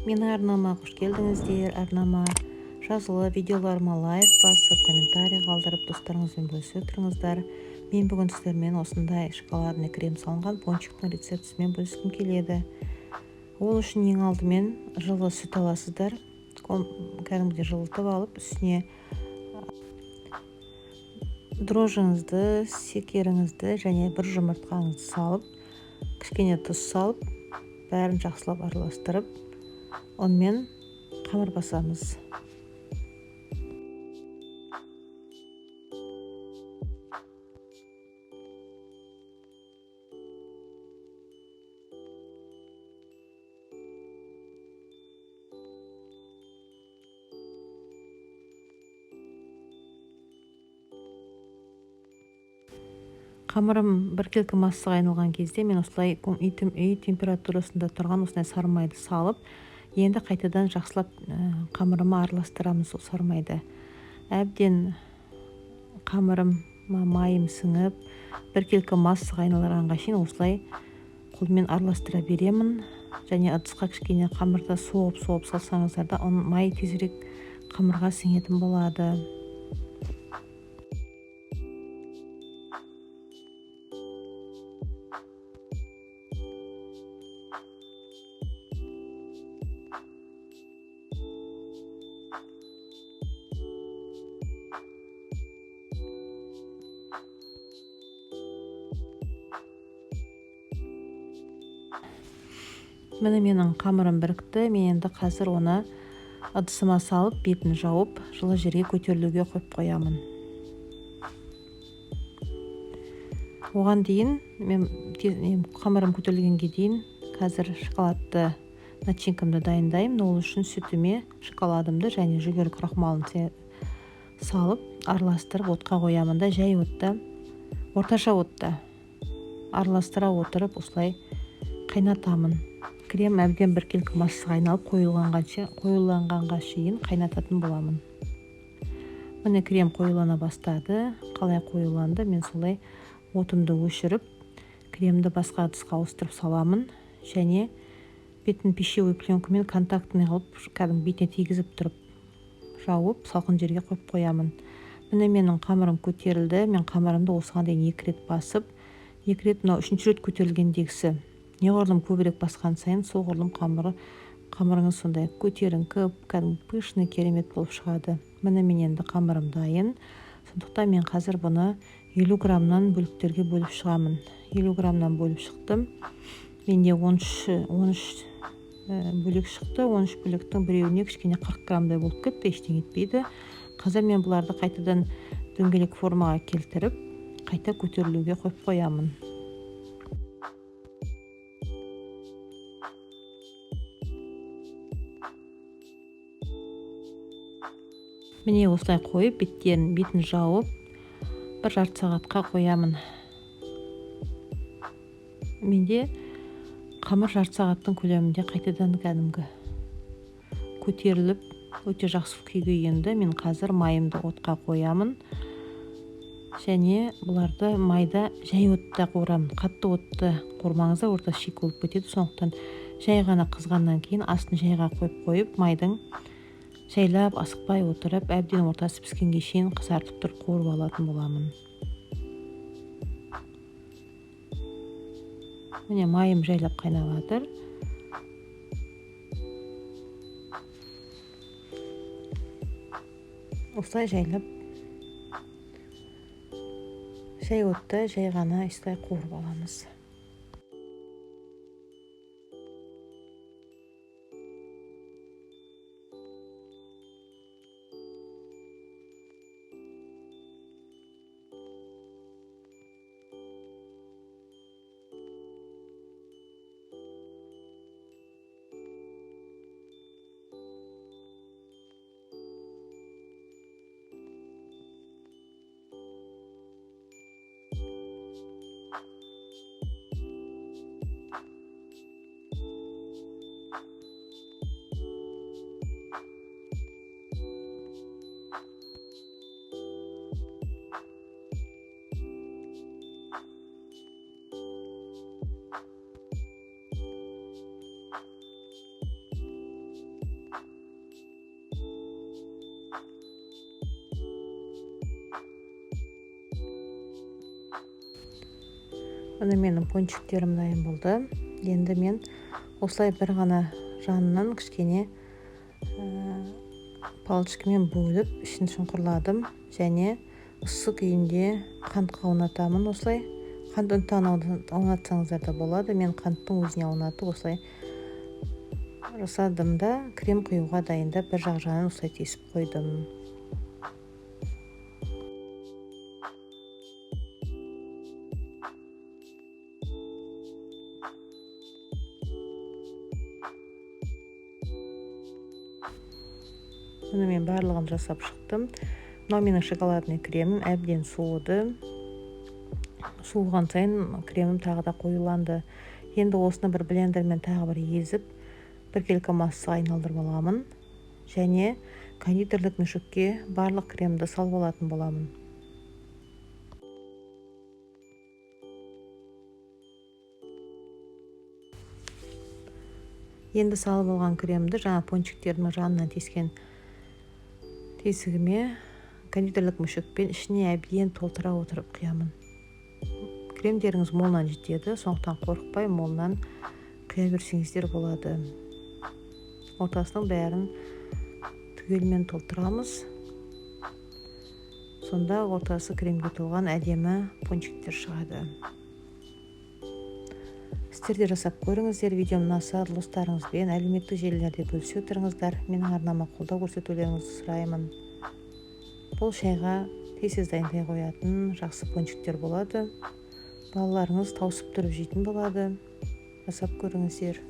Менің арнама қош келдіңіздер. Арнама жазылы видеоларыма лайк басып, комментарий қалдырып, достарыңызбен бөлісіп тұрыңыздар. Мен бүгін сіздермен осындай шоколадный крем салынған пончиктің рецептісімен бөліскім келеді. Ол үшін ең алдымен жылы сүт аласыздар. Кәдімгідей жылытып алып, үстіне дрожжыңызды, секеріңізді және бір жұмыртқаңызды салып, кішкене тұз салып, бәрін жақсылап араластырып, онымен қамыр басамыз. Қамырым біркелкі массаға айналған кезде мен осылай үй температурасында тұрған осындай сары майды салып, енді қайтадан жақсылап қамырыма араластырамыз. Ол сары майды әбден қамырыма майым сіңіп, біркелкі массаға айналғанға шейін осылай қолмен араластыра беремін. Және ыдысқа кішкене қамырды соғып салсаңыздар да, май тезірек қамырға сіңетін болады. Міне менің қамырым бірікті. Мен енді қазір оны ыдысыма салып, бетін жауып, жылы жерге көтерілуге қойып қоямын. Оған дейін мен қамырым көтерілгенге дейін қазір шоколадты начинкамды дайындаймын. Ол үшін сүтіме шоколадымды және жүгері крахмалын салып, араластырып отқа қоямын да, жай отта, орташа отта араластыра отырып, осылай қайнатамын. Крем әбден біркелкі массаға айналып қоюланғанға шейін қайнататын боламын. Міне крем қоюлана бастады. Қалай қоюланды? Мен солай отымды өшіріп, кремді басқа ыдысқа ауыстырып саламын. Және бетін пищевой пленкамен контактный қылып, кәдімгі бетіне тигізіп тұрып, жауып, салқын жерге қойып қоямын. Міне менің қамырым көтерілді. Мен қамырымды осыған дейін 2 рет басып, 2 рет мынау 3-ші рет көтерілгендегісі. Неғұрлым көбірек басқан сайын, соғұрлым қамырыңыз сондай көтеріңкі, кәдімгі пышный, керемет болып шығады. Міне мен енді қамырым дайын. Сондықтан мен қазір бұны 50 граммнан бөліктерге бөліп шығамын. 50 граммнан бөліп шықтым. Менде 13 бөлек шықты. 13 бөлектің біреуіне кішкене 40 граммдай болып кетті, ештеңе етпейді. Қазір мен бұларды қайтадан дөңгелек формаға келтіріп, қайта көтерілуге қойып қоямын. Міне осылай қойып, бетін жауып, бір жарты сағатқа қоямын. Менде қамыр жарты сағаттың көлемінде қайтадан кәдімгі көтеріліп, өте жақсы күйге енді. Мен қазір майымды отқа қоямын. Және бұларды майда жай отта қуырамын. Қатты отты қуырмаңыздар, орта шик болып кетеді. Сондықтан жай ғана қызғаннан кейін астын жайға қойып, майдың жайлап асықпай отырып, әбден ортасы піскенге шейін қызартып тұрып қуырып алатын боламын. Міне майым жайлап қайнап жатыр. Осылай жайлап, жай отта, жай ғана осылай қуырып аламыз. Міне менің пончиктерім дайын болды. Енді мен осылай бір ғана жанынан кішкене палочкамен бөліп ішін шұңқырладым және ыссы күйінде қантқа аунатамын. Осылай қант ұнтағын аунатсаңыздар да болады. Мен қанттың өзіне аунатып осылай жасадым да крем құюға дайындап бір жақ жағын осылай тесіп қойдым. Мұны мен барлығын жасап шықтым. Мынау менің шоколадный кремім әбден суыды. Суыған сайын кремім тағы да қоюланды. Енді осыны бір блендермен тағы бір езіп, біркелкі массаға айналдырып аламын. Және кондитерлік мүшікке барлық кремді салып алатын боламын. Енді салып алған кремді жаңа пончиктердің жанынан тескен тесігіме кондитерлік мүшікпен ішіне әбден толтыра отырып құямын. Кремдеріңіз молынан жетеді, сондықтан қорықпай молынан құя берсеңіздер болады. Ортасының бәрін түгелмен толтырамыз. Сонда ортасы кремге толған әдемі пончиктер шығады. Сіздер де жасап көріңіздер. Видеом ұнаса достарыңызбен әлеуметтік желілерде бөлісе отырыңыздар. Менің арнама қолдау көрсетулеріңізді сұраймын. Бұл шайға тез дайындай қоятын жақсы пончиктер болады. Балаларыңыз тауысып тұрып жейтін болады. Жасап көріңіздер.